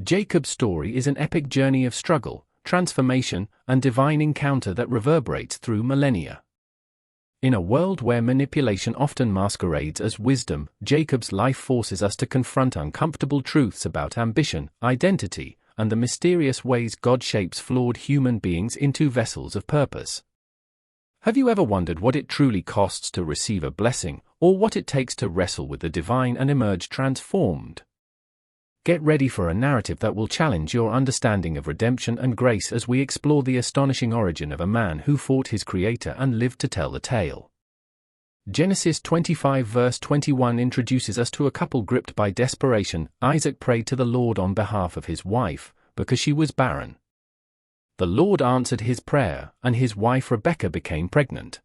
Jacob's story is an epic journey of struggle, transformation, and divine encounter that reverberates through millennia. In a world where manipulation often masquerades as wisdom, Jacob's life forces us to confront uncomfortable truths about ambition, identity, and the mysterious ways God shapes flawed human beings into vessels of purpose. Have you ever wondered what it truly costs to receive a blessing, or what it takes to wrestle with the divine and emerge transformed? Get ready for a narrative that will challenge your understanding of redemption and grace as we explore the astonishing origin of a man who fought his Creator and lived to tell the tale. Genesis 25 verse 21 introduces us to a couple gripped by desperation. Isaac prayed to the Lord on behalf of his wife, because she was barren. The Lord answered his prayer, and his wife Rebekah became pregnant.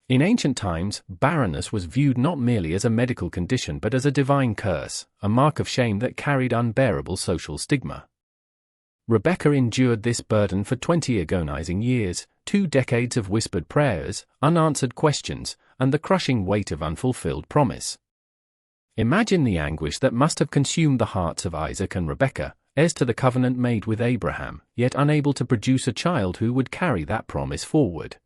In ancient times, barrenness was viewed not merely as a medical condition but as a divine curse, a mark of shame that carried unbearable social stigma. Rebekah endured this burden for 20 agonizing years, 2 decades of whispered prayers, unanswered questions, and the crushing weight of unfulfilled promise. Imagine the anguish that must have consumed the hearts of Isaac and Rebekah, heirs to the covenant made with Abraham, yet unable to produce a child who would carry that promise forward.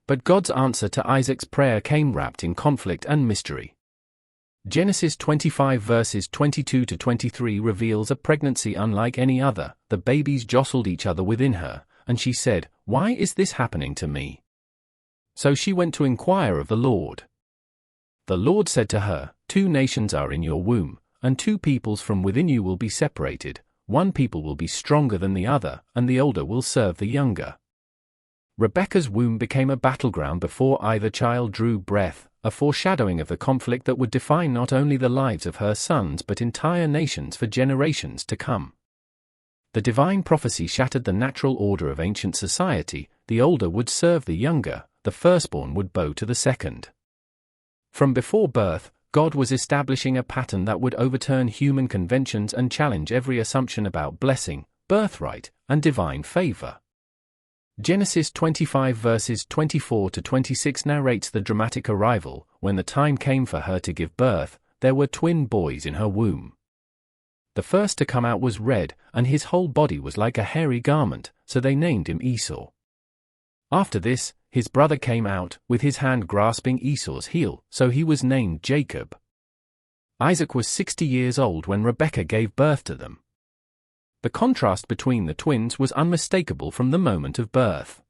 But God's answer to Isaac's prayer came wrapped in conflict and mystery. Genesis 25 verses 22 to 23 reveals a pregnancy unlike any other. The babies jostled each other within her, and she said, "Why is this happening to me?" So she went to inquire of the Lord. The Lord said to her, "2 nations are in your womb, and 2 peoples from within you will be separated. 1 people will be stronger than the other, and the older will serve the younger." Rebekah's womb became a battleground before either child drew breath, a foreshadowing of the conflict that would define not only the lives of her sons but entire nations for generations to come. The divine prophecy shattered the natural order of ancient society. The older would serve the younger, the firstborn would bow to the second. From before birth, God was establishing a pattern that would overturn human conventions and challenge every assumption about blessing, birthright, and divine favor. Genesis 25 verses 24 to 26 narrates the dramatic arrival. When the time came for her to give birth, there were twin boys in her womb. The first to come out was red, and his whole body was like a hairy garment, so they named him Esau. After this, his brother came out, with his hand grasping Esau's heel, so he was named Jacob. Isaac was 60 years old when Rebekah gave birth to them. The contrast between the twins was unmistakable from the moment of birth.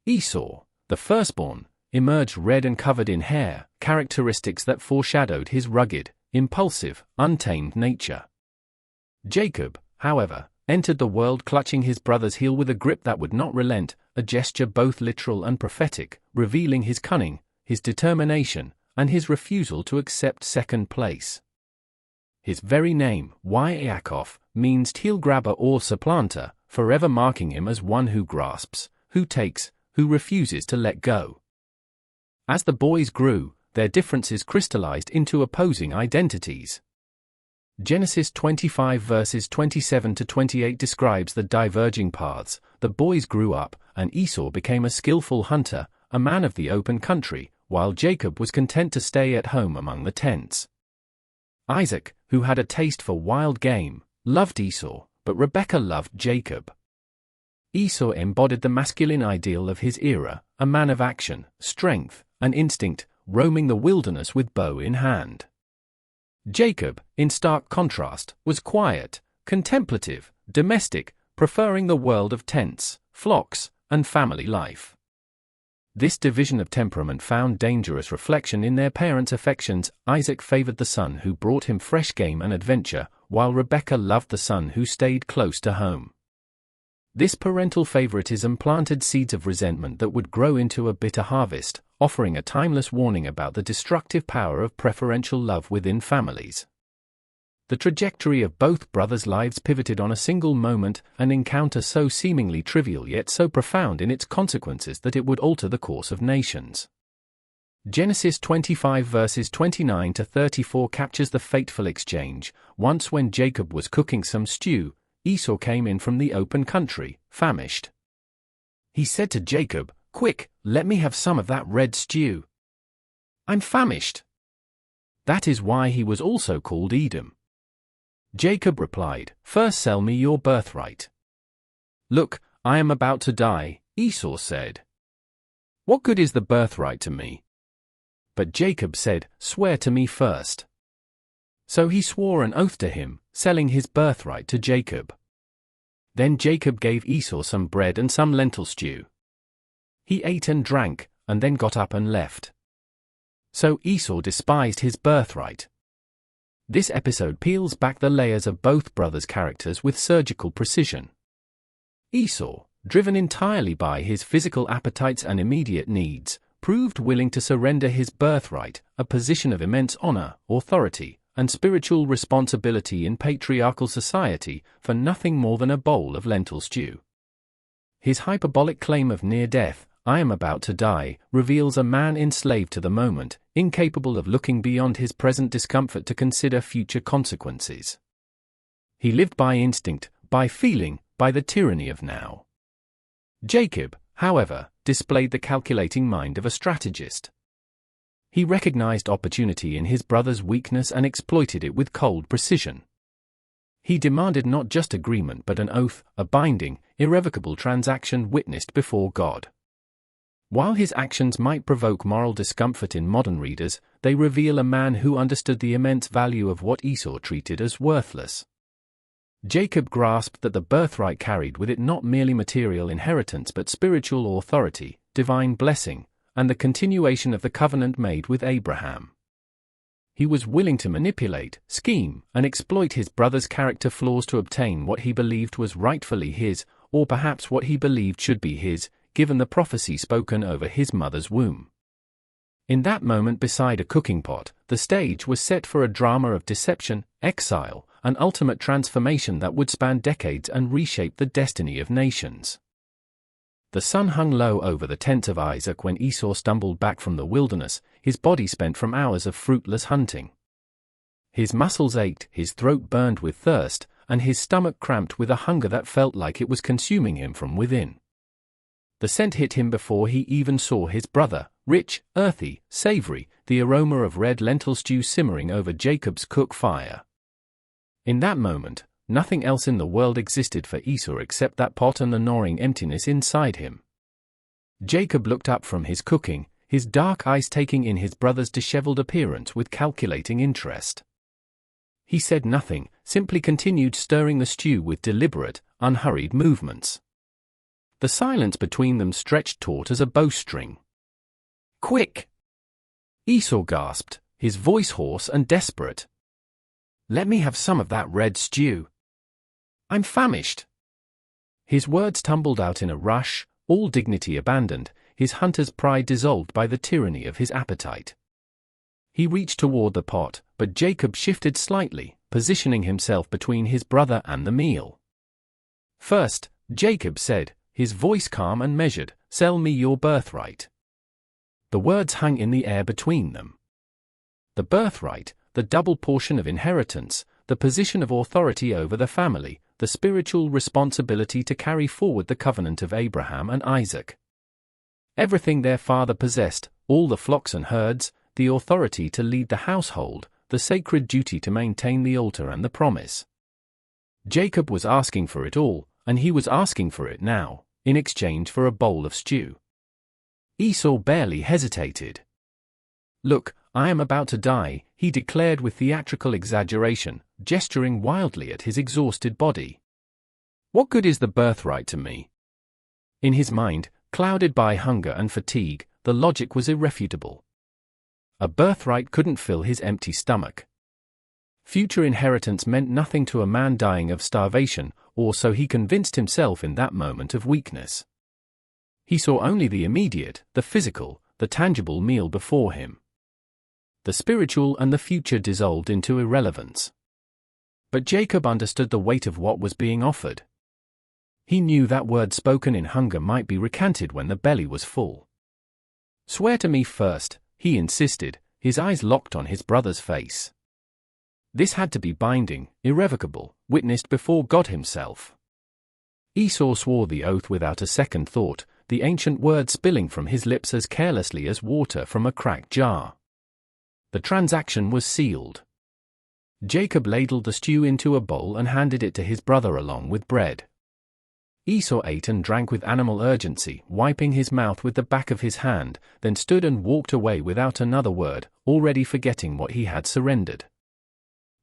Esau, the firstborn, emerged red and covered in hair, characteristics that foreshadowed his rugged, impulsive, untamed nature. Jacob, however, entered the world clutching his brother's heel with a grip that would not relent, a gesture both literal and prophetic, revealing his cunning, his determination, and his refusal to accept second place. His very name, Yaakov, means heel grabber or supplanter, forever marking him as one who grasps, who takes, who refuses to let go. As the boys grew, their differences crystallized into opposing identities. Genesis 25 verses 27 to 28 describes the diverging paths. The boys grew up, and Esau became a skillful hunter, a man of the open country, while Jacob was content to stay at home among the tents. Isaac, who had a taste for wild game, loved Esau, but Rebekah loved Jacob. Esau embodied the masculine ideal of his era, a man of action, strength, and instinct, roaming the wilderness with bow in hand. Jacob, in stark contrast, was quiet, contemplative, domestic, preferring the world of tents, flocks, and family life. This division of temperament found dangerous reflection in their parents' affections. Isaac favored the son who brought him fresh game and adventure, while Rebekah loved the son who stayed close to home. This parental favoritism planted seeds of resentment that would grow into a bitter harvest, offering a timeless warning about the destructive power of preferential love within families. The trajectory of both brothers' lives pivoted on a single moment, an encounter so seemingly trivial yet so profound in its consequences that it would alter the course of nations. Genesis 25 verses 29 to 34 captures the fateful exchange. Once when Jacob was cooking some stew, Esau came in from the open country, famished. He said to Jacob, "Quick, let me have some of that red stew. I'm famished." That is why he was also called Edom. Jacob replied, "First sell me your birthright." "Look, I am about to die," Esau said. "What good is the birthright to me?" But Jacob said, "Swear to me first." So he swore an oath to him, selling his birthright to Jacob. Then Jacob gave Esau some bread and some lentil stew. He ate and drank, and then got up and left. So Esau despised his birthright. This episode peels back the layers of both brothers' characters with surgical precision. Esau, driven entirely by his physical appetites and immediate needs, proved willing to surrender his birthright, a position of immense honor, authority, and spiritual responsibility in patriarchal society, for nothing more than a bowl of lentil stew. His hyperbolic claim of near death, "I am about to die," reveals a man enslaved to the moment, incapable of looking beyond his present discomfort to consider future consequences. He lived by instinct, by feeling, by the tyranny of now. Jacob, however, displayed the calculating mind of a strategist. He recognized opportunity in his brother's weakness and exploited it with cold precision. He demanded not just agreement but an oath, a binding, irrevocable transaction witnessed before God. While his actions might provoke moral discomfort in modern readers, they reveal a man who understood the immense value of what Esau treated as worthless. Jacob grasped that the birthright carried with it not merely material inheritance but spiritual authority, divine blessing, and the continuation of the covenant made with Abraham. He was willing to manipulate, scheme, and exploit his brother's character flaws to obtain what he believed was rightfully his, or perhaps what he believed should be his, given the prophecy spoken over his mother's womb. In that moment beside a cooking pot, the stage was set for a drama of deception, exile, and ultimate transformation that would span decades and reshape the destiny of nations. The sun hung low over the tent of Isaac when Esau stumbled back from the wilderness, his body spent from hours of fruitless hunting. His muscles ached, his throat burned with thirst, and his stomach cramped with a hunger that felt like it was consuming him from within. The scent hit him before he even saw his brother, rich, earthy, savory, the aroma of red lentil stew simmering over Jacob's cook fire. In that moment, nothing else in the world existed for Esau except that pot and the gnawing emptiness inside him. Jacob looked up from his cooking, his dark eyes taking in his brother's disheveled appearance with calculating interest. He said nothing, simply continued stirring the stew with deliberate, unhurried movements. The silence between them stretched taut as a bowstring. "Quick!" Esau gasped, his voice hoarse and desperate. "Let me have some of that red stew. I'm famished." His words tumbled out in a rush, all dignity abandoned, his hunter's pride dissolved by the tyranny of his appetite. He reached toward the pot, but Jacob shifted slightly, positioning himself between his brother and the meal. "First," Jacob said, his voice calm and measured, "sell me your birthright." The words hung in the air between them. The birthright, the double portion of inheritance, the position of authority over the family, the spiritual responsibility to carry forward the covenant of Abraham and Isaac. Everything their father possessed, all the flocks and herds, the authority to lead the household, the sacred duty to maintain the altar and the promise. Jacob was asking for it all, and he was asking for it now, in exchange for a bowl of stew. Esau barely hesitated. "Look, I am about to die," he declared with theatrical exaggeration, gesturing wildly at his exhausted body. "What good is the birthright to me?" In his mind, clouded by hunger and fatigue, the logic was irrefutable. A birthright couldn't fill his empty stomach. Future inheritance meant nothing to a man dying of starvation, or so he convinced himself in that moment of weakness. He saw only the immediate, the physical, the tangible meal before him. The spiritual and the future dissolved into irrelevance. But Jacob understood the weight of what was being offered. He knew that word spoken in hunger might be recanted when the belly was full. "Swear to me first," he insisted, his eyes locked on his brother's face. This had to be binding, irrevocable, witnessed before God himself. Esau swore the oath without a second thought, the ancient word spilling from his lips as carelessly as water from a cracked jar. The transaction was sealed. Jacob ladled the stew into a bowl and handed it to his brother along with bread. Esau ate and drank with animal urgency, wiping his mouth with the back of his hand, then stood and walked away without another word, already forgetting what he had surrendered.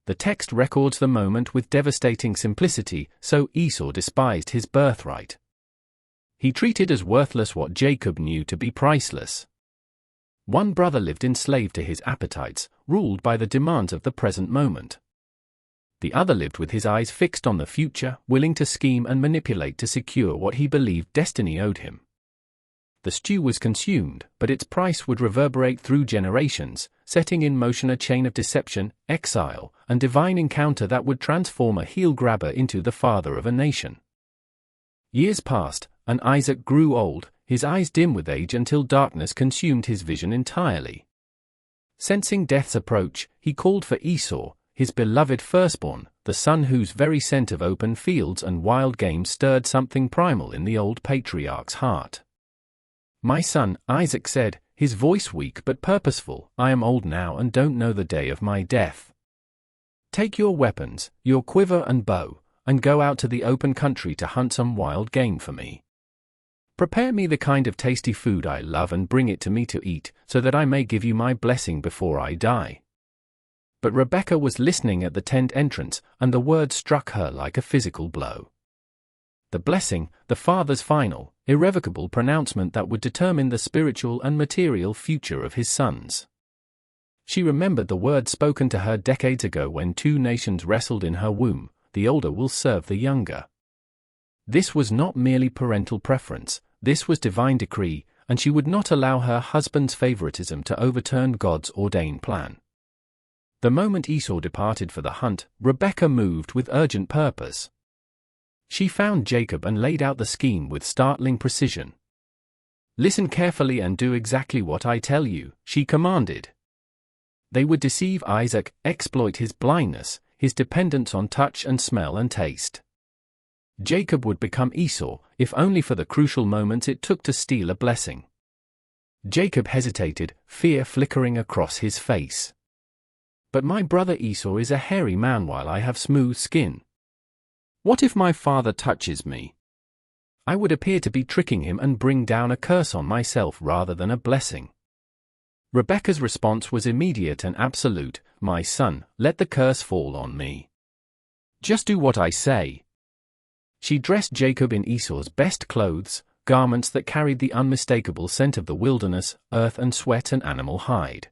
The text records the moment with devastating simplicity, so Esau despised his birthright. He treated as worthless what Jacob knew to be priceless. One brother lived enslaved to his appetites, ruled by the demands of the present moment. The other lived with his eyes fixed on the future, willing to scheme and manipulate to secure what he believed destiny owed him. The stew was consumed, but its price would reverberate through generations, setting in motion a chain of deception, exile, and divine encounter that would transform a heel-grabber into the father of a nation. Years passed, and Isaac grew old, his eyes dim with age until darkness consumed his vision entirely. Sensing death's approach, he called for Esau, his beloved firstborn, the son whose very scent of open fields and wild game stirred something primal in the old patriarch's heart. "My son," Isaac said, his voice weak but purposeful, "I am old now and don't know the day of my death. Take your weapons, your quiver and bow, and go out to the open country to hunt some wild game for me. Prepare me the kind of tasty food I love and bring it to me to eat, so that I may give you my blessing before I die." But Rebekah was listening at the tent entrance, and the word struck her like a physical blow. The blessing, the father's final, irrevocable pronouncement that would determine the spiritual and material future of his sons. She remembered the words spoken to her decades ago when two nations wrestled in her womb: the older will serve the younger. This was not merely parental preference, this was divine decree, and she would not allow her husband's favoritism to overturn God's ordained plan. The moment Esau departed for the hunt, Rebekah moved with urgent purpose. She found Jacob and laid out the scheme with startling precision. "Listen carefully and do exactly what I tell you," she commanded. They would deceive Isaac, exploit his blindness, his dependence on touch and smell and taste. Jacob would become Esau, if only for the crucial moments it took to steal a blessing. Jacob hesitated, fear flickering across his face. "But my brother Esau is a hairy man while I have smooth skin. What if my father touches me? I would appear to be tricking him and bring down a curse on myself rather than a blessing." Rebekah's response was immediate and absolute: "My son, let the curse fall on me. Just do what I say." She dressed Jacob in Esau's best clothes, garments that carried the unmistakable scent of the wilderness, earth and sweat and animal hide.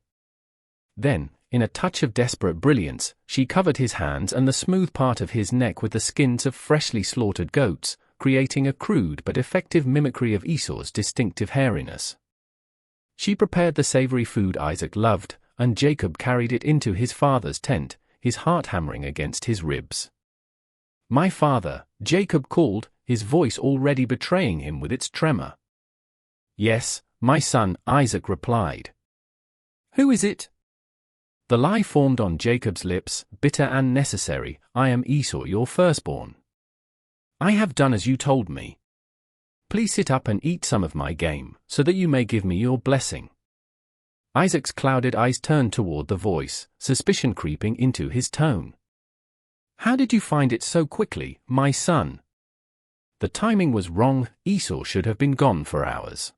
Then, in a touch of desperate brilliance, she covered his hands and the smooth part of his neck with the skins of freshly slaughtered goats, creating a crude but effective mimicry of Esau's distinctive hairiness. She prepared the savory food Isaac loved, and Jacob carried it into his father's tent, his heart hammering against his ribs. "My father," Jacob called, his voice already betraying him with its tremor. "Yes, my son," Isaac replied. "Who is it?" The lie formed on Jacob's lips, bitter and necessary: "I am Esau, your firstborn. I have done as you told me. Please sit up and eat some of my game, so that you may give me your blessing." Isaac's clouded eyes turned toward the voice, suspicion creeping into his tone. "How did you find it so quickly, my son?" "The timing was wrong. Esau should have been gone for hours."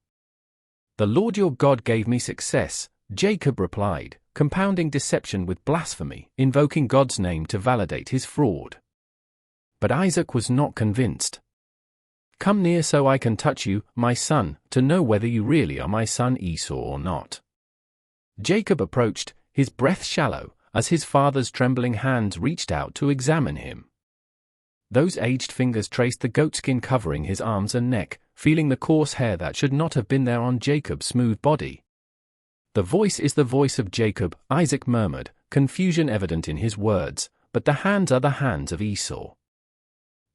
"The Lord your God gave me success," Jacob replied, compounding deception with blasphemy, invoking God's name to validate his fraud. But Isaac was not convinced. "Come near so I can touch you, my son, to know whether you really are my son Esau or not." Jacob approached, his breath shallow, as his father's trembling hands reached out to examine him. Those aged fingers traced the goatskin covering his arms and neck, feeling the coarse hair that should not have been there on Jacob's smooth body. "The voice is the voice of Jacob," Isaac murmured, confusion evident in his words, "but the hands are the hands of Esau."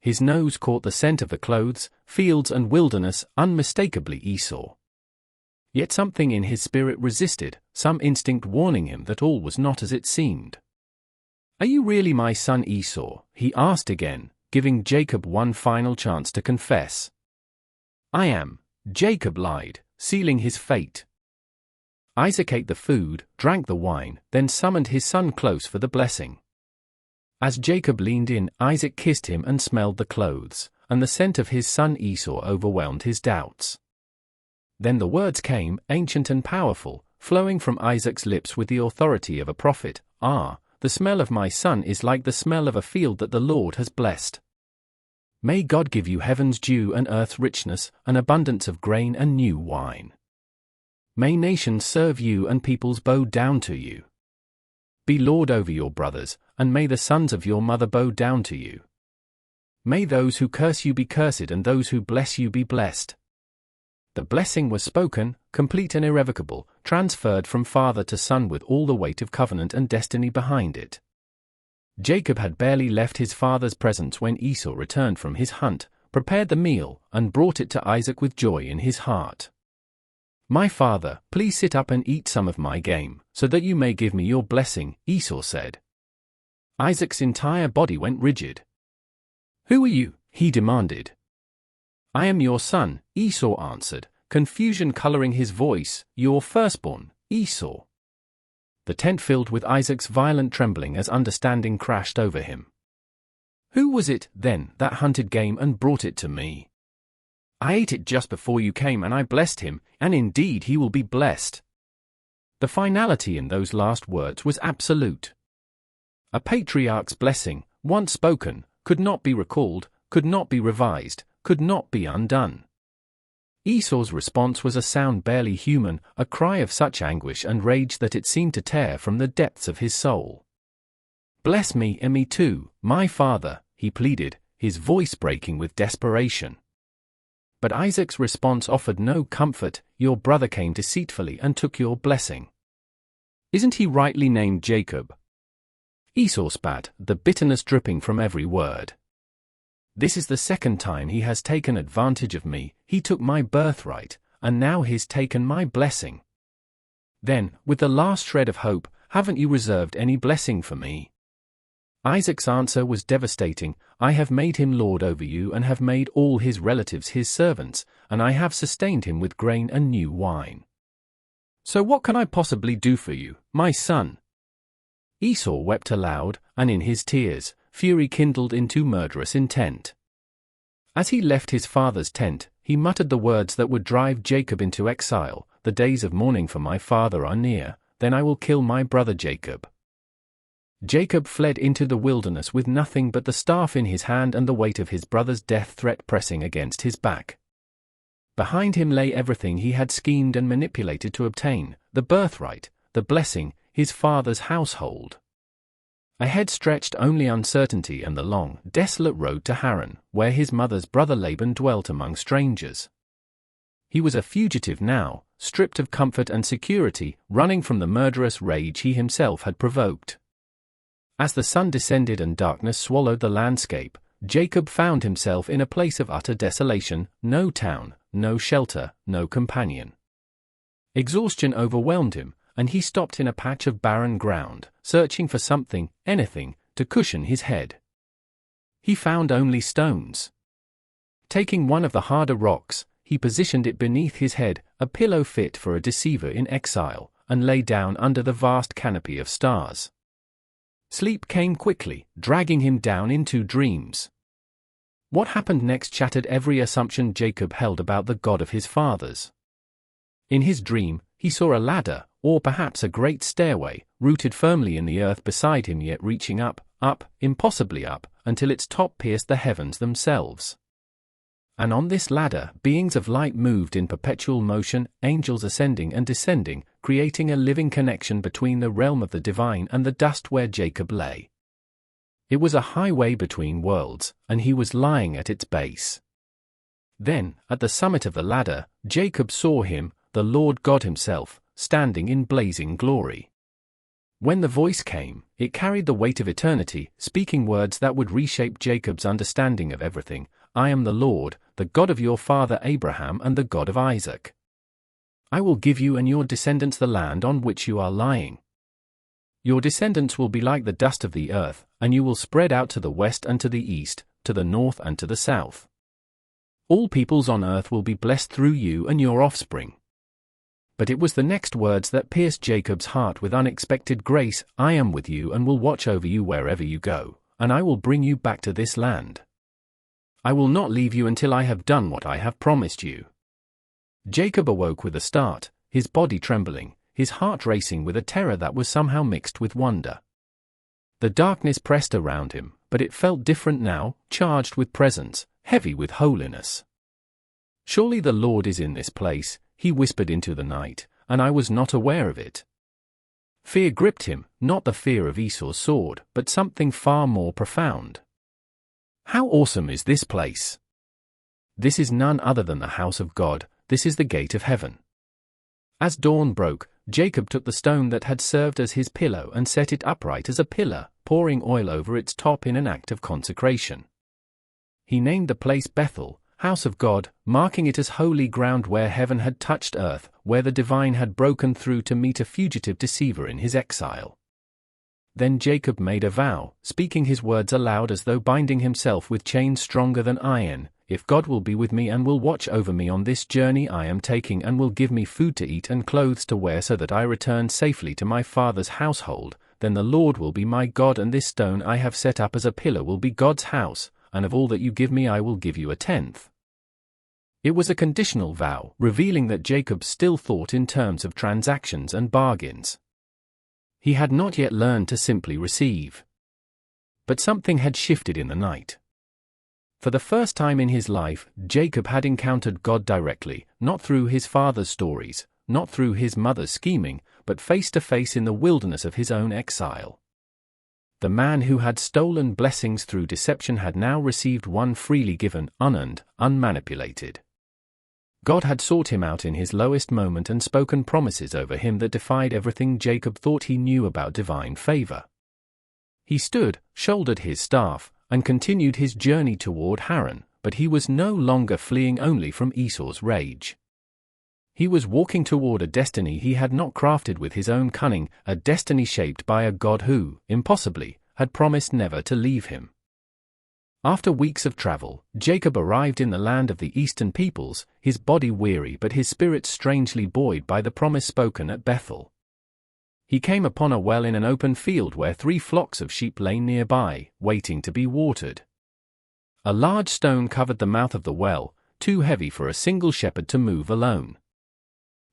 His nose caught the scent of the clothes, fields and wilderness, unmistakably Esau. Yet something in his spirit resisted, some instinct warning him that all was not as it seemed. "Are you really my son Esau?" he asked again, giving Jacob one final chance to confess. "I am," Jacob lied, sealing his fate. Isaac ate the food, drank the wine, then summoned his son close for the blessing. As Jacob leaned in, Isaac kissed him and smelled the clothes, and the scent of his son Esau overwhelmed his doubts. Then the words came, ancient and powerful, flowing from Isaac's lips with the authority of a prophet. "Ah, the smell of my son is like the smell of a field that the Lord has blessed. May God give you heaven's dew and earth's richness, an abundance of grain and new wine. May nations serve you and peoples bow down to you. Be lord over your brothers, and may the sons of your mother bow down to you. May those who curse you be cursed and those who bless you be blessed." The blessing was spoken, complete and irrevocable, transferred from father to son with all the weight of covenant and destiny behind it. Jacob had barely left his father's presence when Esau returned from his hunt, prepared the meal, and brought it to Isaac with joy in his heart. "My father, please sit up and eat some of my game, so that you may give me your blessing," Esau said. Isaac's entire body went rigid. "Who are you?" he demanded. "I am your son," Esau answered, confusion coloring his voice. "Your firstborn, Esau." The tent filled with Isaac's violent trembling as understanding crashed over him. "Who was it, then, that hunted game and brought it to me? I ate it just before you came and I blessed him, and indeed he will be blessed." The finality in those last words was absolute. A patriarch's blessing, once spoken, could not be recalled, could not be revised, could not be undone. Esau's response was a sound barely human, a cry of such anguish and rage that it seemed to tear from the depths of his soul. "Bless me and me too, my father," he pleaded, his voice breaking with desperation. But Isaac's response offered no comfort. "Your brother came deceitfully and took your blessing. Isn't he rightly named Jacob?" Esau spat, the bitterness dripping from every word. "This is the second time he has taken advantage of me. He took my birthright, and now he's taken my blessing. Then, with the last shred of hope, haven't you reserved any blessing for me?" Isaac's answer was devastating. "I have made him lord over you and have made all his relatives his servants, and I have sustained him with grain and new wine. So what can I possibly do for you, my son?" Esau wept aloud, and in his tears, fury kindled into murderous intent. As he left his father's tent, he muttered the words that would drive Jacob into exile. "The days of mourning for my father are near, then I will kill my brother Jacob." Jacob fled into the wilderness with nothing but the staff in his hand and the weight of his brother's death threat pressing against his back. Behind him lay everything he had schemed and manipulated to obtain: the birthright, the blessing, his father's household. Ahead stretched only uncertainty and the long, desolate road to Haran, where his mother's brother Laban dwelt among strangers. He was a fugitive now, stripped of comfort and security, running from the murderous rage he himself had provoked. As the sun descended and darkness swallowed the landscape, Jacob found himself in a place of utter desolation: no town, no shelter, no companion. Exhaustion overwhelmed him, and he stopped in a patch of barren ground, searching for something, anything, to cushion his head. He found only stones. Taking one of the harder rocks, he positioned it beneath his head, a pillow fit for a deceiver in exile, and lay down under the vast canopy of stars. Sleep came quickly, dragging him down into dreams. What happened next shattered every assumption Jacob held about the God of his fathers. In his dream, he saw a ladder, or perhaps a great stairway, rooted firmly in the earth beside him, yet reaching up, impossibly up, until its top pierced the heavens themselves. And on this ladder, beings of light moved in perpetual motion, angels ascending and descending, creating a living connection between the realm of the divine and the dust where Jacob lay. It was a highway between worlds, and he was lying at its base. Then, at the summit of the ladder, Jacob saw him, the Lord God himself, standing in blazing glory. When the voice came, it carried the weight of eternity, speaking words that would reshape Jacob's understanding of everything. "I am the Lord, the God of your father Abraham and the God of Isaac. I will give you and your descendants the land on which you are lying. Your descendants will be like the dust of the earth, and you will spread out to the west and to the east, to the north and to the south. All peoples on earth will be blessed through you and your offspring." But it was the next words that pierced Jacob's heart with unexpected grace: "I am with you and will watch over you wherever you go. and I will bring you back to this land. I will not leave you until I have done what I have promised you." Jacob awoke with a start, his body trembling, his heart racing with a terror that was somehow mixed with wonder. The darkness pressed around him, but it felt different now, charged with presence, heavy with holiness. "Surely the Lord is in this place," he whispered into the night, "and I was not aware of it." Fear gripped him, not the fear of Esau's sword, but something far more profound. How awesome is this place! This is none other than the house of God, this is the gate of heaven. As dawn broke, Jacob took the stone that had served as his pillow and set it upright as a pillar, pouring oil over its top in an act of consecration. He named the place Bethel, house of God, marking it as holy ground where heaven had touched earth, where the divine had broken through to meet a fugitive deceiver in his exile. Then Jacob made a vow, speaking his words aloud as though binding himself with chains stronger than iron. "If God will be with me and will watch over me on this journey I am taking and will give me food to eat and clothes to wear so that I return safely to my father's household, then the Lord will be my God and this stone I have set up as a pillar will be God's house, and of all that you give me I will give you a tenth." It was a conditional vow, revealing that Jacob still thought in terms of transactions and bargains. He had not yet learned to simply receive. But something had shifted in the night. For the first time in his life, Jacob had encountered God directly, not through his father's stories, not through his mother's scheming, but face to face in the wilderness of his own exile. The man who had stolen blessings through deception had now received one freely given, unearned, unmanipulated. God had sought him out in his lowest moment and spoken promises over him that defied everything Jacob thought he knew about divine favor. He stood, shouldered his staff, and continued his journey toward Haran, but he was no longer fleeing only from Esau's rage. He was walking toward a destiny he had not crafted with his own cunning, a destiny shaped by a God who, impossibly, had promised never to leave him. After weeks of travel, Jacob arrived in the land of the eastern peoples, his body weary but his spirit strangely buoyed by the promise spoken at Bethel. He came upon a well in an open field where 3 flocks of sheep lay nearby, waiting to be watered. A large stone covered the mouth of the well, too heavy for a single shepherd to move alone.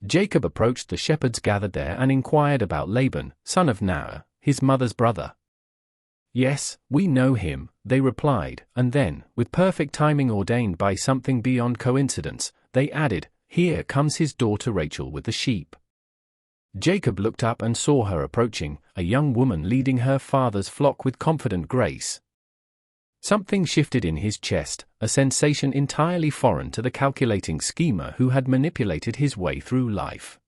Jacob approached the shepherds gathered there and inquired about Laban, son of Nahor, his mother's brother. "Yes, we know him," they replied, and then, with perfect timing ordained by something beyond coincidence, they added, "Here comes his daughter Rachel with the sheep." Jacob looked up and saw her approaching, a young woman leading her father's flock with confident grace. Something shifted in his chest, a sensation entirely foreign to the calculating schemer who had manipulated his way through life.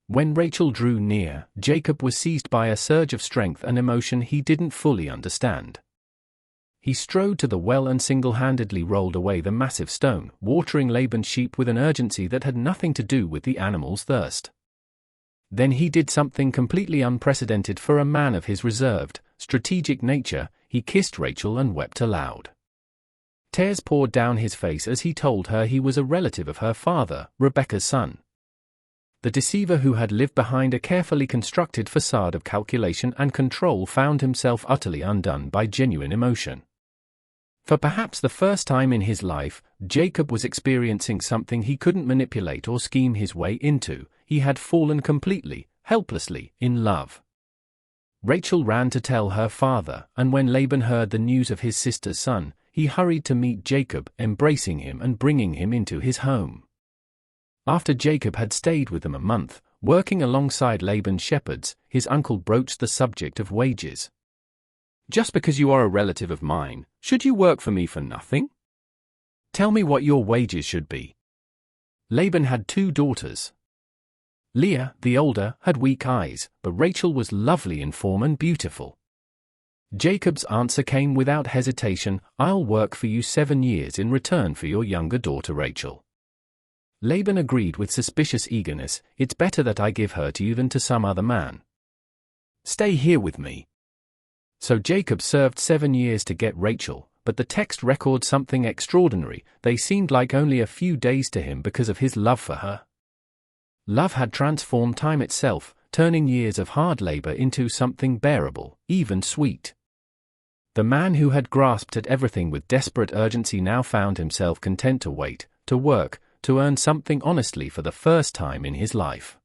When Rachel drew near, Jacob was seized by a surge of strength and emotion he didn't fully understand. He strode to the well and single-handedly rolled away the massive stone, watering Laban's sheep with an urgency that had nothing to do with the animal's thirst. Then he did something completely unprecedented for a man of his reserved, strategic nature. He kissed Rachel and wept aloud. Tears poured down his face as he told her he was a relative of her father, Rebekah's son. The deceiver who had lived behind a carefully constructed facade of calculation and control found himself utterly undone by genuine emotion. For perhaps the first time in his life, Jacob was experiencing something he couldn't manipulate or scheme his way into. He had fallen completely, helplessly, in love. Rachel ran to tell her father, and when Laban heard the news of his sister's son, he hurried to meet Jacob, embracing him and bringing him into his home. After Jacob had stayed with them a month, working alongside Laban's shepherds, his uncle broached the subject of wages. "Just because you are a relative of mine, should you work for me for nothing? Tell me what your wages should be." Laban had 2 daughters. Leah, the older, had weak eyes, but Rachel was lovely in form and beautiful. Jacob's answer came without hesitation, "I'll work for you 7 years in return for your younger daughter Rachel." Laban agreed with suspicious eagerness, "It's better that I give her to you than to some other man. Stay here with me." So Jacob served 7 years to get Rachel, but the text records something extraordinary. They seemed like only a few days to him because of his love for her. Love had transformed time itself, turning years of hard labor into something bearable, even sweet. The man who had grasped at everything with desperate urgency now found himself content to wait, to work, to earn something honestly for the first time in his life.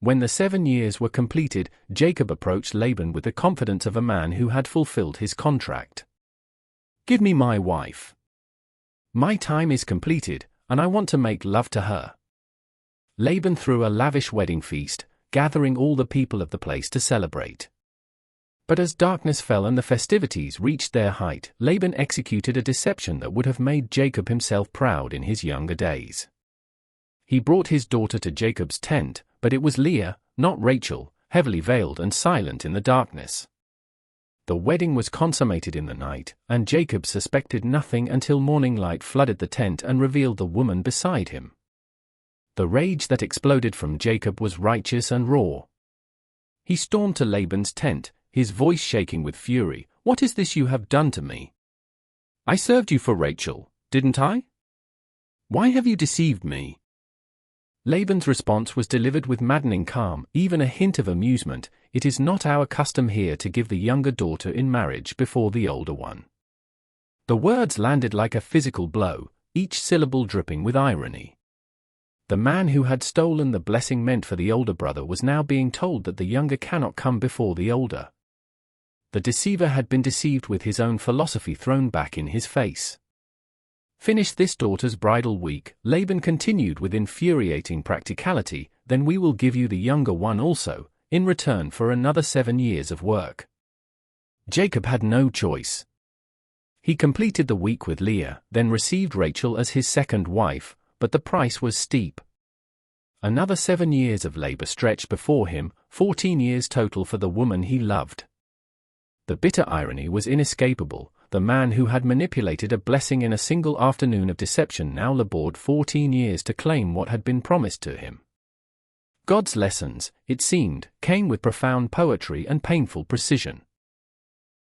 When the 7 years were completed, Jacob approached Laban with the confidence of a man who had fulfilled his contract. "Give me my wife. My time is completed, and I want to make love to her." Laban threw a lavish wedding feast, gathering all the people of the place to celebrate. But as darkness fell and the festivities reached their height, Laban executed a deception that would have made Jacob himself proud in his younger days. He brought his daughter to Jacob's tent, but it was Leah, not Rachel, heavily veiled and silent in the darkness. The wedding was consummated in the night, and Jacob suspected nothing until morning light flooded the tent and revealed the woman beside him. The rage that exploded from Jacob was righteous and raw. He stormed to Laban's tent, his voice shaking with fury. "What is this you have done to me? I served you for Rachel, didn't I? Why have you deceived me?" Laban's response was delivered with maddening calm, even a hint of amusement. "It is not our custom here to give the younger daughter in marriage before the older one." The words landed like a physical blow, each syllable dripping with irony. The man who had stolen the blessing meant for the older brother was now being told that the younger cannot come before the older. The deceiver had been deceived with his own philosophy thrown back in his face. "Finish this daughter's bridal week," Laban continued with infuriating practicality, "then we will give you the younger one also, in return for another 7 years of work." Jacob had no choice. He completed the week with Leah, then received Rachel as his second wife, but the price was steep. Another 7 years of labor stretched before him, 14 years total for the woman he loved. The bitter irony was inescapable. The man who had manipulated a blessing in a single afternoon of deception now labored 14 years to claim what had been promised to him. God's lessons, it seemed, came with profound poetry and painful precision.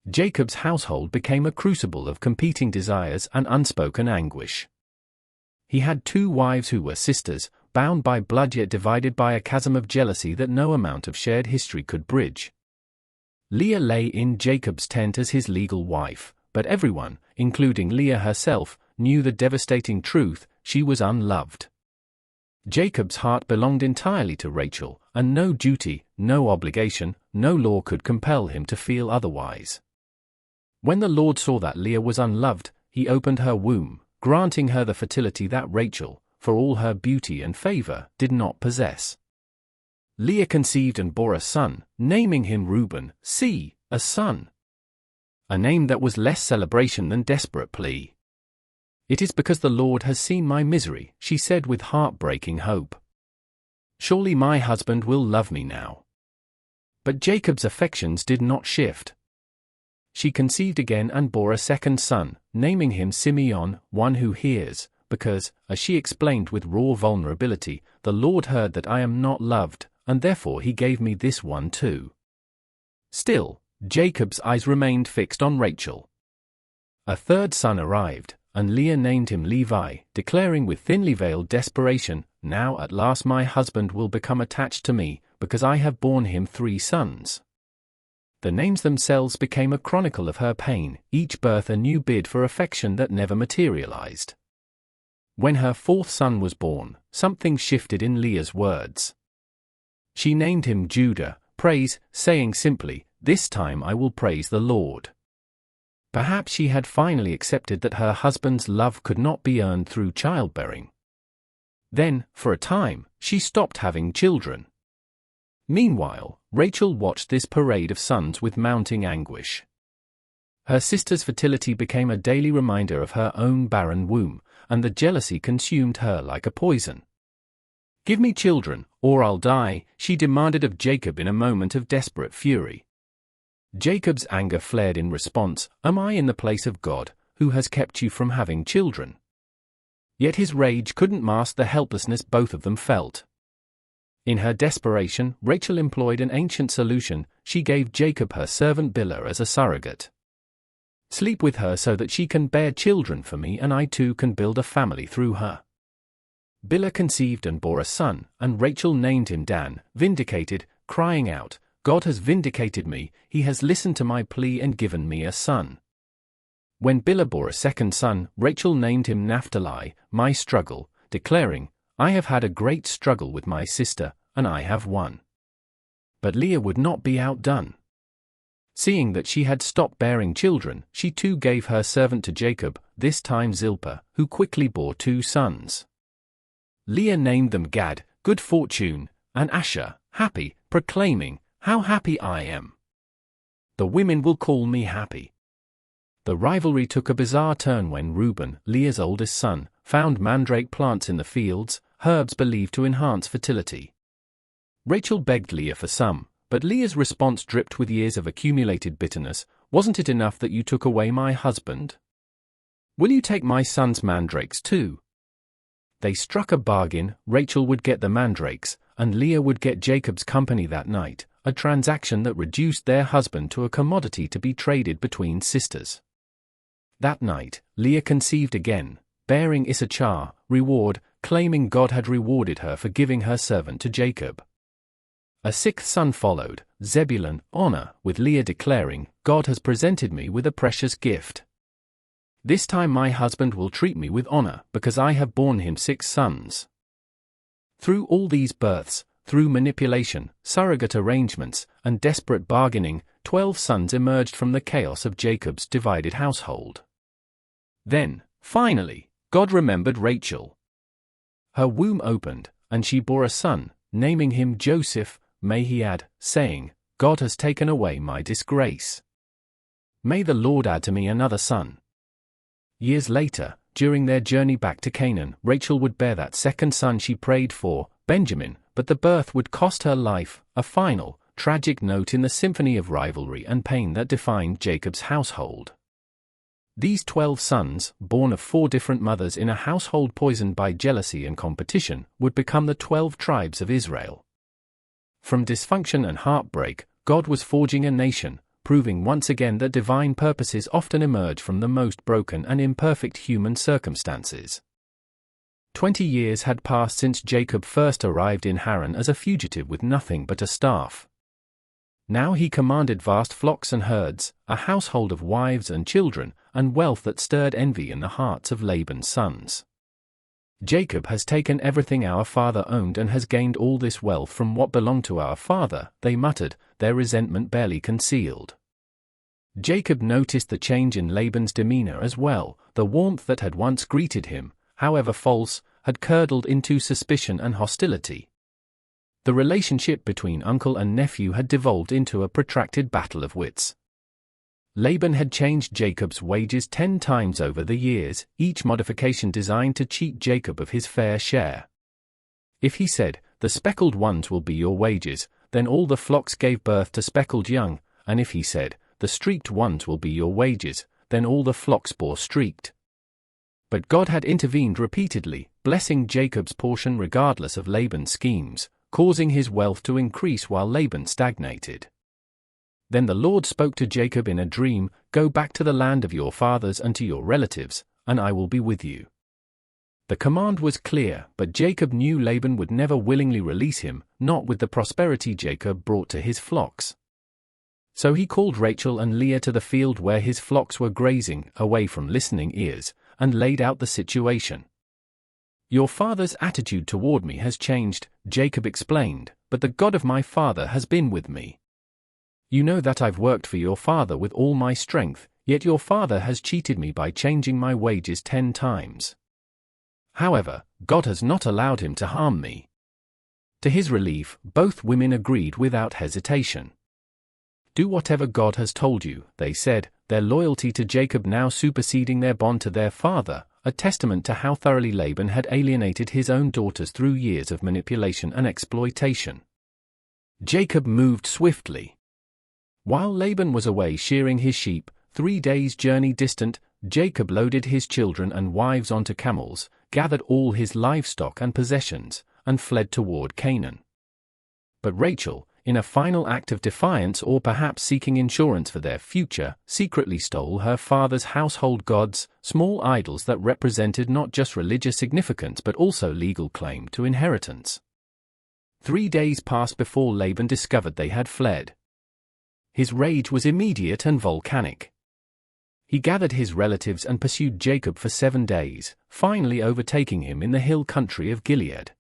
Jacob's household became a crucible of competing desires and unspoken anguish. He had 2 wives who were sisters, bound by blood yet divided by a chasm of jealousy that no amount of shared history could bridge. Leah lay in Jacob's tent as his legal wife, but everyone, including Leah herself, knew the devastating truth: she was unloved. Jacob's heart belonged entirely to Rachel, and no duty, no obligation, no law could compel him to feel otherwise. When the Lord saw that Leah was unloved, he opened her womb, granting her the fertility that Rachel, for all her beauty and favor, did not possess. Leah conceived and bore a son, naming him Reuben, a son. A name that was less celebration than desperate plea. "It is because the Lord has seen my misery," she said with heartbreaking hope. "Surely my husband will love me now." But Jacob's affections did not shift. She conceived again and bore a second son, naming him Simeon, one who hears, because, as she explained with raw vulnerability, "The Lord heard that I am not loved, and therefore he gave me this one too." Still, Jacob's eyes remained fixed on Rachel. A third son arrived, and Leah named him Levi, declaring with thinly veiled desperation, "Now at last my husband will become attached to me, because I have borne him 3 sons." The names themselves became a chronicle of her pain, each birth a new bid for affection that never materialized. When her 4th son was born, something shifted in Leah's words. She named him Judah, praise, saying simply, "This time I will praise the Lord." Perhaps she had finally accepted that her husband's love could not be earned through childbearing. Then, for a time, she stopped having children. Meanwhile, Rachel watched this parade of sons with mounting anguish. Her sister's fertility became a daily reminder of her own barren womb, and the jealousy consumed her like a poison. "Give me children, or I'll die," she demanded of Jacob in a moment of desperate fury. Jacob's anger flared in response, "Am I in the place of God, who has kept you from having children?" Yet his rage couldn't mask the helplessness both of them felt. In her desperation, Rachel employed an ancient solution. She gave Jacob her servant Bilhah as a surrogate. "Sleep with her so that she can bear children for me, and I too can build a family through her." Bilhah conceived and bore a son, and Rachel named him Dan, vindicated, crying out, God has vindicated me, he has listened to my plea and given me a son. When Bilhah bore a second son, Rachel named him Naphtali, my struggle, declaring, I have had a great struggle with my sister, and I have won. But Leah would not be outdone. Seeing that she had stopped bearing children, she too gave her servant to Jacob, this time Zilpah, who quickly bore 2 sons. Leah named them Gad, good fortune, and Asher, happy, proclaiming, how happy I am. The women will call me happy. The rivalry took a bizarre turn when Reuben, Leah's oldest son, found mandrake plants in the fields, herbs believed to enhance fertility. Rachel begged Leah for some, but Leah's response dripped with years of accumulated bitterness. Wasn't it enough that you took away my husband? Will you take my son's mandrakes too? They struck a bargain. Rachel would get the mandrakes, and Leah would get Jacob's company that night, a transaction that reduced their husband to a commodity to be traded between sisters. That night, Leah conceived again, bearing Issachar, reward, claiming God had rewarded her for giving her servant to Jacob. A 6th son followed, Zebulun, honor, with Leah declaring, God has presented me with a precious gift. This time my husband will treat me with honor, because I have borne him 6 sons. Through all these births, through manipulation, surrogate arrangements, and desperate bargaining, 12 sons emerged from the chaos of Jacob's divided household. Then, finally, God remembered Rachel. Her womb opened, and she bore a son, naming him Joseph, may he add, saying, God has taken away my disgrace. May the Lord add to me another son. Years later, during their journey back to Canaan, Rachel would bear that second son she prayed for, Benjamin, but the birth would cost her life, a final, tragic note in the symphony of rivalry and pain that defined Jacob's household. These 12 sons, born of 4 different mothers in a household poisoned by jealousy and competition, would become the 12 tribes of Israel. From dysfunction and heartbreak, God was forging a nation, proving once again that divine purposes often emerge from the most broken and imperfect human circumstances. 20 years had passed since Jacob first arrived in Haran as a fugitive with nothing but a staff. Now he commanded vast flocks and herds, a household of wives and children, and wealth that stirred envy in the hearts of Laban's sons. Jacob has taken everything our father owned and has gained all this wealth from what belonged to our father, they muttered, their resentment barely concealed. Jacob noticed the change in Laban's demeanor as well. The warmth that had once greeted him, however false, had curdled into suspicion and hostility. The relationship between uncle and nephew had devolved into a protracted battle of wits. Laban had changed Jacob's wages 10 times over the years, each modification designed to cheat Jacob of his fair share. If he said, the speckled ones will be your wages, then all the flocks gave birth to speckled young, and if he said, the streaked ones will be your wages, then all the flocks bore streaked. But God had intervened repeatedly, blessing Jacob's portion regardless of Laban's schemes, causing his wealth to increase while Laban stagnated. Then the Lord spoke to Jacob in a dream, go back to the land of your fathers and to your relatives, and I will be with you. The command was clear, but Jacob knew Laban would never willingly release him, not with the prosperity Jacob brought to his flocks. So he called Rachel and Leah to the field where his flocks were grazing, away from listening ears, and laid out the situation. Your father's attitude toward me has changed, Jacob explained, but the God of my father has been with me. You know that I've worked for your father with all my strength, yet your father has cheated me by changing my wages 10 times. However, God has not allowed him to harm me. To his relief, both women agreed without hesitation. Do whatever God has told you, they said, their loyalty to Jacob now superseding their bond to their father, a testament to how thoroughly Laban had alienated his own daughters through years of manipulation and exploitation. Jacob moved swiftly. While Laban was away shearing his sheep, 3 days' journey distant, Jacob loaded his children and wives onto camels, gathered all his livestock and possessions, and fled toward Canaan. But Rachel, in a final act of defiance or perhaps seeking insurance for their future, secretly stole her father's household gods, small idols that represented not just religious significance but also legal claim to inheritance. 3 days passed before Laban discovered they had fled. His rage was immediate and volcanic. He gathered his relatives and pursued Jacob for 7 days, finally overtaking him in the hill country of Gilead.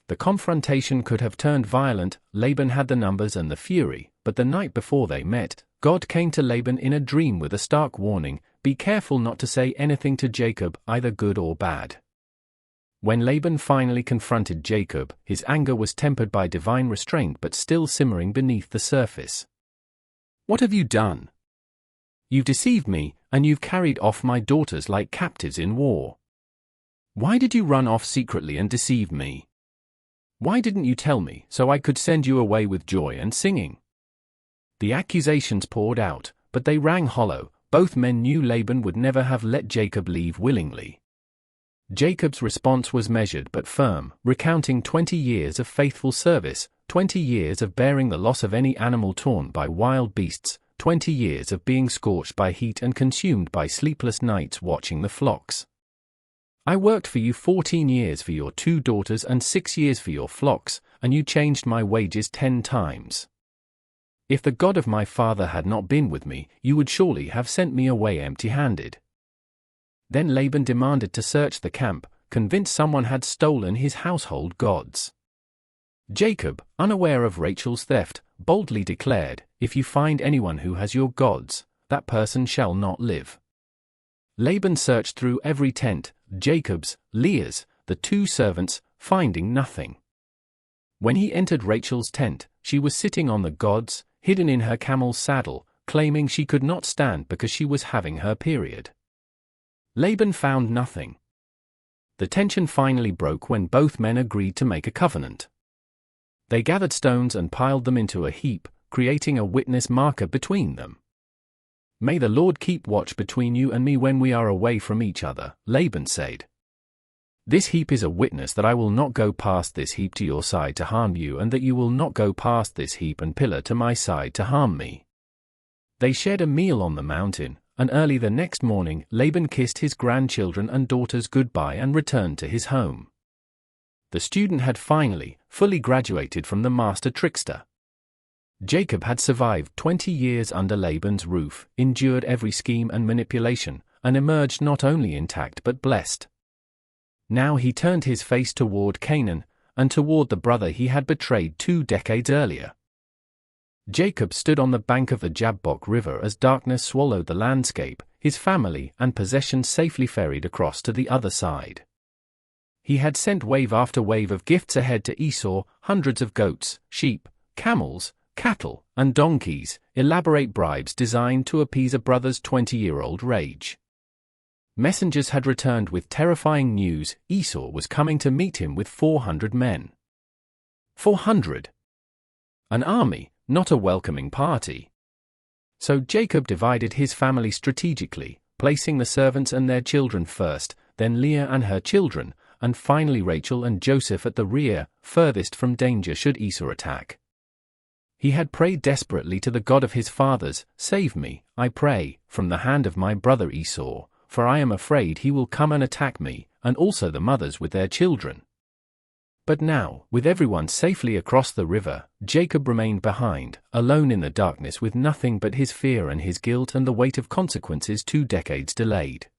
The confrontation could have turned violent. Laban had the numbers and the fury, but the night before they met, God came to Laban in a dream with a stark warning: be careful not to say anything to Jacob, either good or bad. When Laban finally confronted Jacob, his anger was tempered by divine restraint but still simmering beneath the surface. "What have you done? You've deceived me, and you've carried off my daughters like captives in war. Why did you run off secretly and deceive me? Why didn't you tell me so I could send you away with joy and singing?" The accusations poured out, but they rang hollow. Both men knew Laban would never have let Jacob leave willingly. Jacob's response was measured but firm, recounting 20 years of faithful service, 20 years of bearing the loss of any animal torn by wild beasts, 20 years of being scorched by heat and consumed by sleepless nights watching the flocks. "I worked for you 14 years for your 2 daughters and 6 years for your flocks, and you changed my wages 10 times. If the God of my father had not been with me, you would surely have sent me away empty-handed." Then Laban demanded to search the camp, convinced someone had stolen his household gods. Jacob, unaware of Rachel's theft, boldly declared, "If you find anyone who has your gods, that person shall not live." Laban searched through every tent, Jacob's, Leah's, the 2 servants, finding nothing. When he entered Rachel's tent, she was sitting on the gods, hidden in her camel's saddle, claiming she could not stand because she was having her period. Laban found nothing. The tension finally broke when both men agreed to make a covenant. They gathered stones and piled them into a heap, creating a witness marker between them. "May the Lord keep watch between you and me when we are away from each other," Laban said. "This heap is a witness that I will not go past this heap to your side to harm you, and that you will not go past this heap and pillar to my side to harm me." They shared a meal on the mountain, and early the next morning Laban kissed his grandchildren and daughters goodbye and returned to his home. The student had finally, fully graduated from the master trickster. Jacob had survived 20 years under Laban's roof, endured every scheme and manipulation, and emerged not only intact but blessed. Now he turned his face toward Canaan, and toward the brother he had betrayed 2 decades earlier. Jacob stood on the bank of the Jabbok River as darkness swallowed the landscape, his family and possessions safely ferried across to the other side. He had sent wave after wave of gifts ahead to Esau, hundreds of goats, sheep, camels, cattle, and donkeys, elaborate bribes designed to appease a brother's 20-year-old rage. Messengers had returned with terrifying news: Esau was coming to meet him with 400 men. 400! An army, not a welcoming party. So Jacob divided his family strategically, placing the servants and their children first, then Leah and her children, and finally Rachel and Joseph at the rear, furthest from danger should Esau attack. He had prayed desperately to the God of his fathers: "Save me, I pray, from the hand of my brother Esau, for I am afraid he will come and attack me, and also the mothers with their children." But now, with everyone safely across the river, Jacob remained behind, alone in the darkness with nothing but his fear and his guilt and the weight of consequences 2 decades delayed.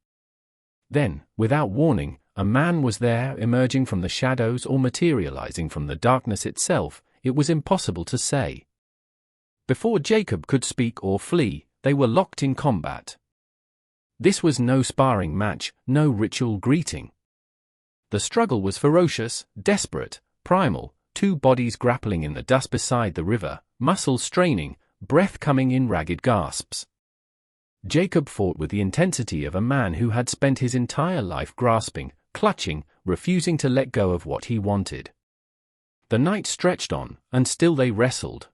Then, without warning, a man was there, emerging from the shadows or materializing from the darkness itself. It was impossible to say. Before Jacob could speak or flee, they were locked in combat. This was no sparring match, no ritual greeting. The struggle was ferocious, desperate, primal, 2 bodies grappling in the dust beside the river, muscles straining, breath coming in ragged gasps. Jacob fought with the intensity of a man who had spent his entire life grasping, clutching, refusing to let go of what he wanted. The night stretched on, and still they wrestled.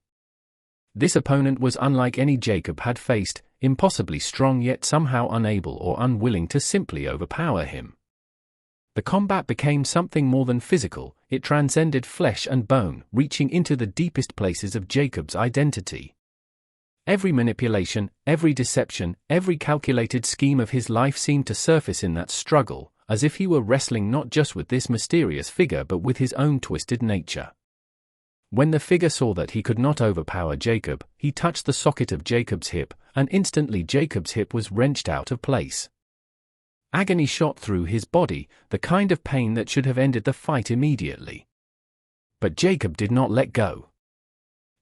This opponent was unlike any Jacob had faced, impossibly strong yet somehow unable or unwilling to simply overpower him. The combat became something more than physical. It transcended flesh and bone, reaching into the deepest places of Jacob's identity. Every manipulation, every deception, every calculated scheme of his life seemed to surface in that struggle, as if he were wrestling not just with this mysterious figure but with his own twisted nature. When the figure saw that he could not overpower Jacob, he touched the socket of Jacob's hip, and instantly Jacob's hip was wrenched out of place. Agony shot through his body, the kind of pain that should have ended the fight immediately. But Jacob did not let go.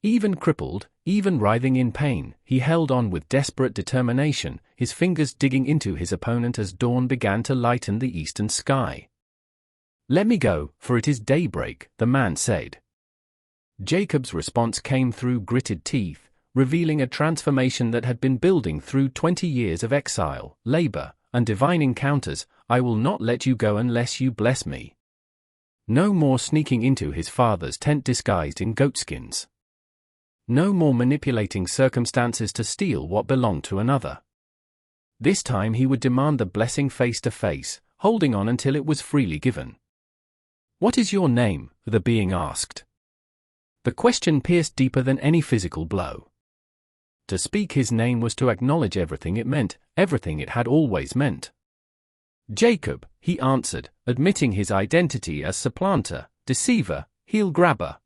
Even crippled, even writhing in pain, he held on with desperate determination, his fingers digging into his opponent as dawn began to lighten the eastern sky. "Let me go, for it is daybreak," the man said. Jacob's response came through gritted teeth, revealing a transformation that had been building through 20 years of exile, labor, and divine encounters. "I will not let you go unless you bless me." No more sneaking into his father's tent disguised in goatskins. No more manipulating circumstances to steal what belonged to another. This time he would demand the blessing face to face, holding on until it was freely given. "What is your name?" the being asked. The question pierced deeper than any physical blow. To speak his name was to acknowledge everything it meant, everything it had always meant. "Jacob," he answered, admitting his identity as supplanter, deceiver, heel-grabber.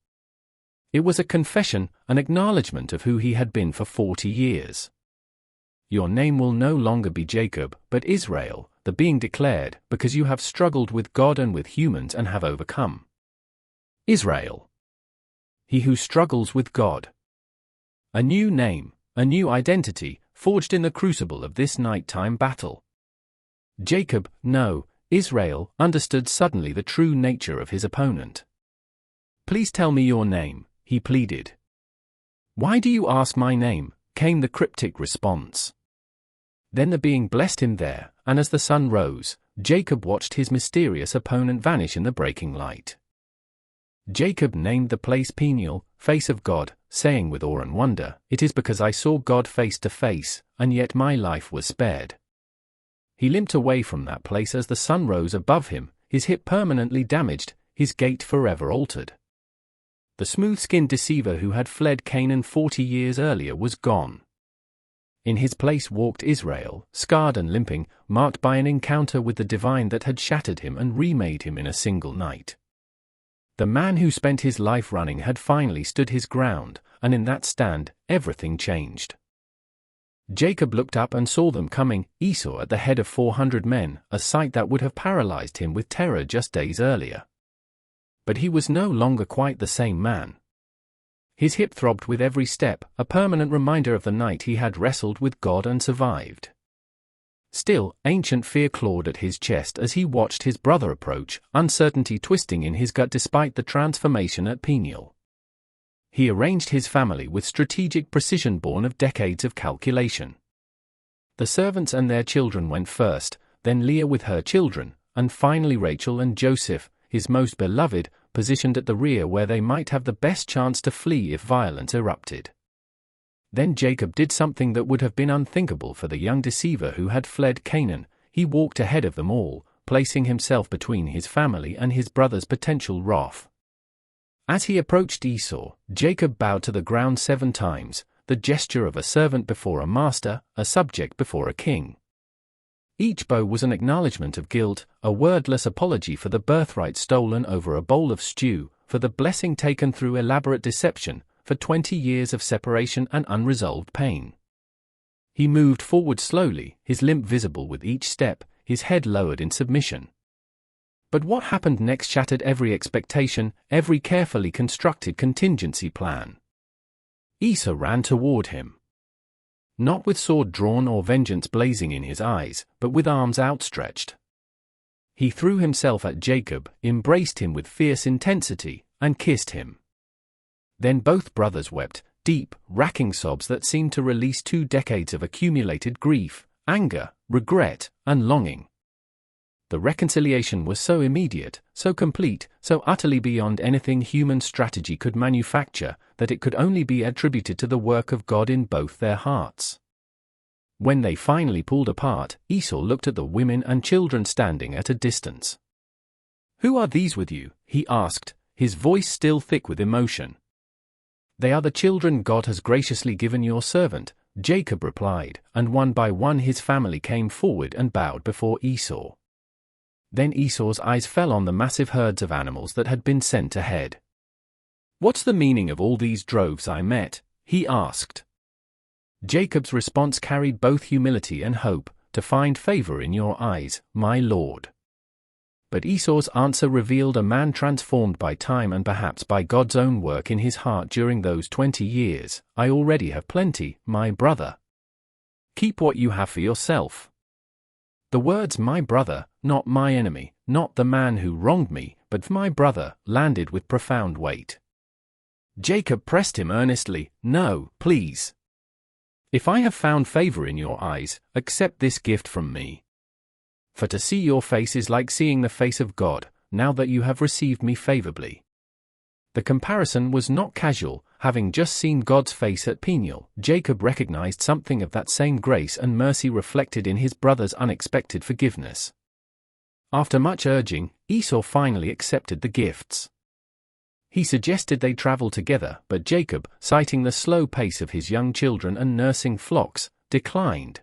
It was a confession, an acknowledgement of who he had been for 40 years. "Your name will no longer be Jacob, but Israel," the being declared, "because you have struggled with God and with humans and have overcome." Israel. He who struggles with God. A new name, a new identity, forged in the crucible of this nighttime battle. Jacob, no, Israel, understood suddenly the true nature of his opponent. "Please tell me your name," he pleaded. "Why do you ask my name?" came the cryptic response. Then the being blessed him there, and as the sun rose, Jacob watched his mysterious opponent vanish in the breaking light. Jacob named the place Peniel, face of God, saying with awe and wonder, "It is because I saw God face to face, and yet my life was spared." He limped away from that place as the sun rose above him, his hip permanently damaged, his gait forever altered. The smooth-skinned deceiver who had fled Canaan 40 years earlier was gone. In his place walked Israel, scarred and limping, marked by an encounter with the divine that had shattered him and remade him in a single night. The man who spent his life running had finally stood his ground, and in that stand, everything changed. Jacob looked up and saw them coming, Esau at the head of 400 men, a sight that would have paralyzed him with terror just days earlier. But he was no longer quite the same man. His hip throbbed with every step, a permanent reminder of the night he had wrestled with God and survived. Still, ancient fear clawed at his chest as he watched his brother approach, uncertainty twisting in his gut despite the transformation at Peniel. He arranged his family with strategic precision born of decades of calculation. The servants and their children went first, then Leah with her children, and finally Rachel and Joseph, his most beloved, positioned at the rear where they might have the best chance to flee if violence erupted. Then Jacob did something that would have been unthinkable for the young deceiver who had fled Canaan. He walked ahead of them all, placing himself between his family and his brother's potential wrath. As he approached Esau, Jacob bowed to the ground 7 times, the gesture of a servant before a master, a subject before a king. Each bow was an acknowledgement of guilt, a wordless apology for the birthright stolen over a bowl of stew, for the blessing taken through elaborate deception, for 20 years of separation and unresolved pain. He moved forward slowly, his limp visible with each step, his head lowered in submission. But what happened next shattered every expectation, every carefully constructed contingency plan. Esau ran toward him. Not with sword drawn or vengeance blazing in his eyes, but with arms outstretched. He threw himself at Jacob, embraced him with fierce intensity, and kissed him. Then both brothers wept, deep, racking sobs that seemed to release 2 decades of accumulated grief, anger, regret, and longing. The reconciliation was so immediate, so complete, so utterly beyond anything human strategy could manufacture, that it could only be attributed to the work of God in both their hearts. When they finally pulled apart, Esau looked at the women and children standing at a distance. "Who are these with you?" he asked, his voice still thick with emotion. "They are the children God has graciously given your servant," Jacob replied, and one by one his family came forward and bowed before Esau. Then Esau's eyes fell on the massive herds of animals that had been sent ahead. "What's the meaning of all these droves I met?" he asked. Jacob's response carried both humility and hope. "To find favor in your eyes, my lord." But Esau's answer revealed a man transformed by time and perhaps by God's own work in his heart during those 20 years. "I already have plenty, my brother. Keep what you have for yourself." The words "my brother," not "my enemy," not "the man who wronged me," but "my brother," landed with profound weight. Jacob pressed him earnestly, "No, please. If I have found favor in your eyes, accept this gift from me. For to see your face is like seeing the face of God, now that you have received me favorably." The comparison was not casual. Having just seen God's face at Peniel, Jacob recognized something of that same grace and mercy reflected in his brother's unexpected forgiveness. After much urging, Esau finally accepted the gifts. He suggested they travel together, but Jacob, citing the slow pace of his young children and nursing flocks, declined.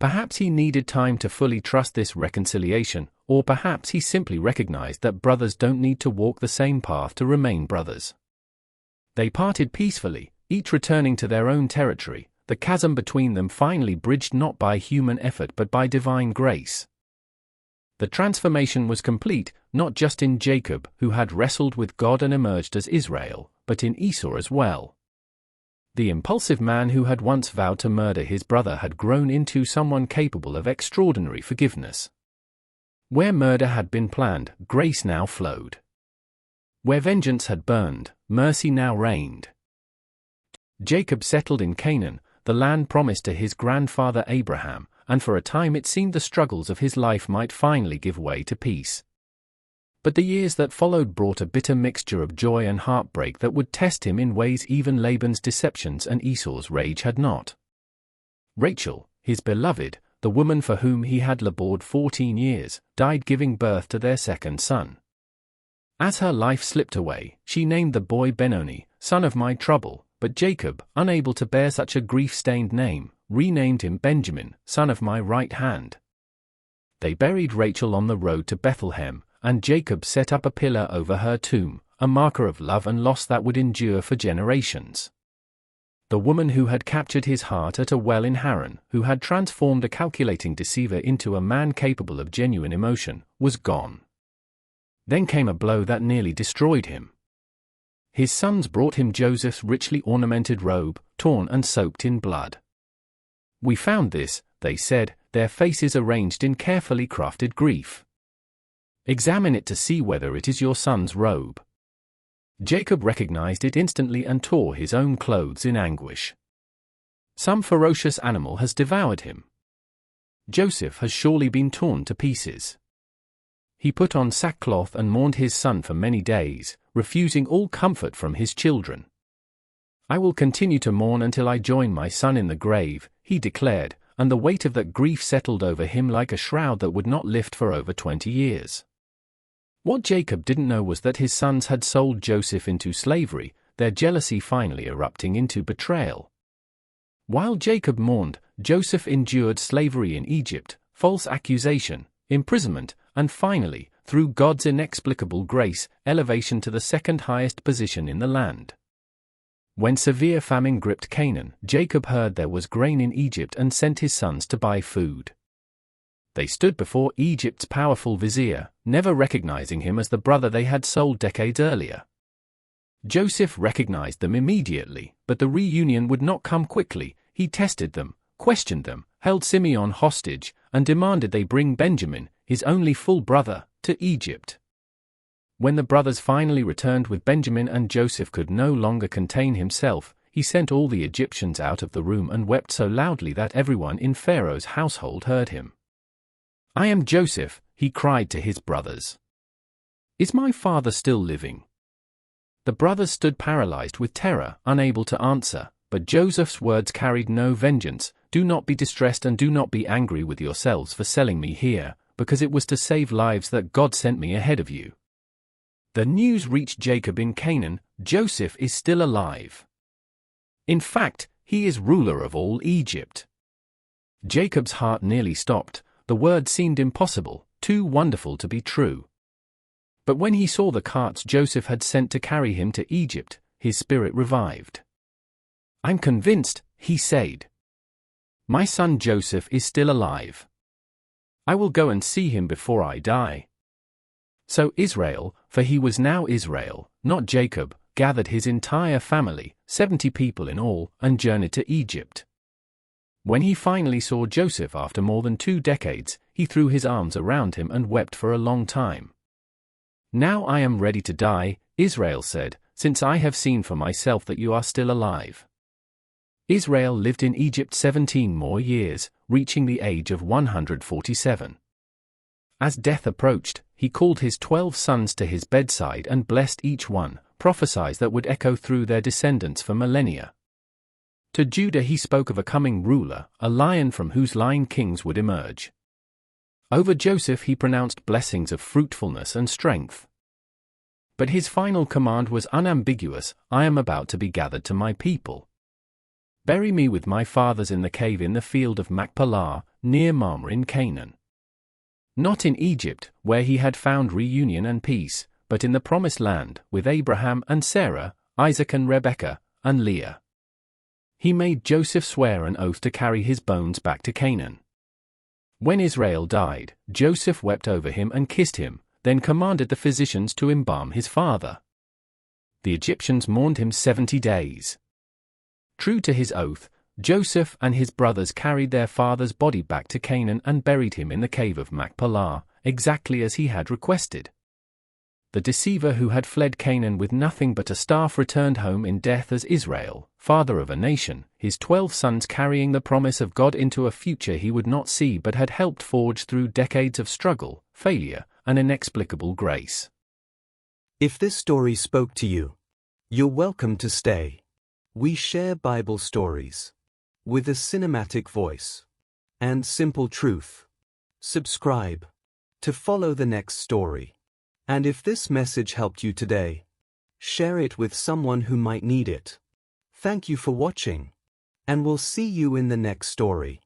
Perhaps he needed time to fully trust this reconciliation, or perhaps he simply recognized that brothers don't need to walk the same path to remain brothers. They parted peacefully, each returning to their own territory, the chasm between them finally bridged not by human effort but by divine grace. The transformation was complete, not just in Jacob, who had wrestled with God and emerged as Israel, but in Esau as well. The impulsive man who had once vowed to murder his brother had grown into someone capable of extraordinary forgiveness. Where murder had been planned, grace now flowed. Where vengeance had burned, mercy now reigned. Jacob settled in Canaan, the land promised to his grandfather Abraham, and for a time it seemed the struggles of his life might finally give way to peace. But the years that followed brought a bitter mixture of joy and heartbreak that would test him in ways even Laban's deceptions and Esau's rage had not. Rachel, his beloved, the woman for whom he had labored 14 years, died giving birth to their second son. As her life slipped away, she named the boy Benoni, son of my trouble, but Jacob, unable to bear such a grief-stained name, renamed him Benjamin, son of my right hand. They buried Rachel on the road to Bethlehem, and Jacob set up a pillar over her tomb, a marker of love and loss that would endure for generations. The woman who had captured his heart at a well in Haran, who had transformed a calculating deceiver into a man capable of genuine emotion, was gone. Then came a blow that nearly destroyed him. His sons brought him Joseph's richly ornamented robe, torn and soaked in blood. "We found this," they said, their faces arranged in carefully crafted grief. "Examine it to see whether it is your son's robe." Jacob recognized it instantly and tore his own clothes in anguish. Some ferocious animal has devoured him. Joseph has surely been torn to pieces. He put on sackcloth and mourned his son for many days, refusing all comfort from his children. "I will continue to mourn until I join my son in the grave," he declared, and the weight of that grief settled over him like a shroud that would not lift for over 20 years. What Jacob didn't know was that his sons had sold Joseph into slavery, their jealousy finally erupting into betrayal. While Jacob mourned, Joseph endured slavery in Egypt, false accusation, imprisonment, and finally, through God's inexplicable grace, elevation to the second highest position in the land. When severe famine gripped Canaan, Jacob heard there was grain in Egypt and sent his sons to buy food. They stood before Egypt's powerful vizier, never recognizing him as the brother they had sold decades earlier. Joseph recognized them immediately, but the reunion would not come quickly. He tested them, questioned them, held Simeon hostage, and demanded they bring Benjamin, his only full brother, to Egypt. When the brothers finally returned with Benjamin and Joseph could no longer contain himself, he sent all the Egyptians out of the room and wept so loudly that everyone in Pharaoh's household heard him. "I am Joseph," he cried to his brothers. "Is my father still living?" The brothers stood paralyzed with terror, unable to answer, but Joseph's words carried no vengeance. "Do not be distressed and do not be angry with yourselves for selling me here, because it was to save lives that God sent me ahead of you." The news reached Jacob in Canaan: Joseph is still alive. In fact, he is ruler of all Egypt. Jacob's heart nearly stopped. The word seemed impossible, too wonderful to be true. But when he saw the carts Joseph had sent to carry him to Egypt, his spirit revived. "I'm convinced," he said. "My son Joseph is still alive. I will go and see him before I die." So Israel, for he was now Israel, not Jacob, gathered his entire family, 70 people in all, and journeyed to Egypt. When he finally saw Joseph after more than 2 decades, he threw his arms around him and wept for a long time. "Now I am ready to die," Israel said, "since I have seen for myself that you are still alive." Israel lived in Egypt 17 more years, reaching the age of 147. As death approached, he called his 12 sons to his bedside and blessed each one, prophesied that would echo through their descendants for millennia. To Judah he spoke of a coming ruler, a lion from whose line kings would emerge. Over Joseph he pronounced blessings of fruitfulness and strength. But his final command was unambiguous: "I am about to be gathered to my people. Bury me with my fathers in the cave in the field of Machpelah, near Mamre in Canaan." Not in Egypt, where he had found reunion and peace, but in the promised land, with Abraham and Sarah, Isaac and Rebekah, and Leah. He made Joseph swear an oath to carry his bones back to Canaan. When Israel died, Joseph wept over him and kissed him, then commanded the physicians to embalm his father. The Egyptians mourned him 70 days. True to his oath, Joseph and his brothers carried their father's body back to Canaan and buried him in the cave of Machpelah, exactly as he had requested. The deceiver who had fled Canaan with nothing but a staff returned home in death as Israel, father of a nation, his 12 sons carrying the promise of God into a future he would not see but had helped forge through decades of struggle, failure, and inexplicable grace. If this story spoke to you, you're welcome to stay. We share Bible stories with a cinematic voice and simple truth. Subscribe to follow the next story. And if this message helped you today, share it with someone who might need it. Thank you for watching, and we'll see you in the next story.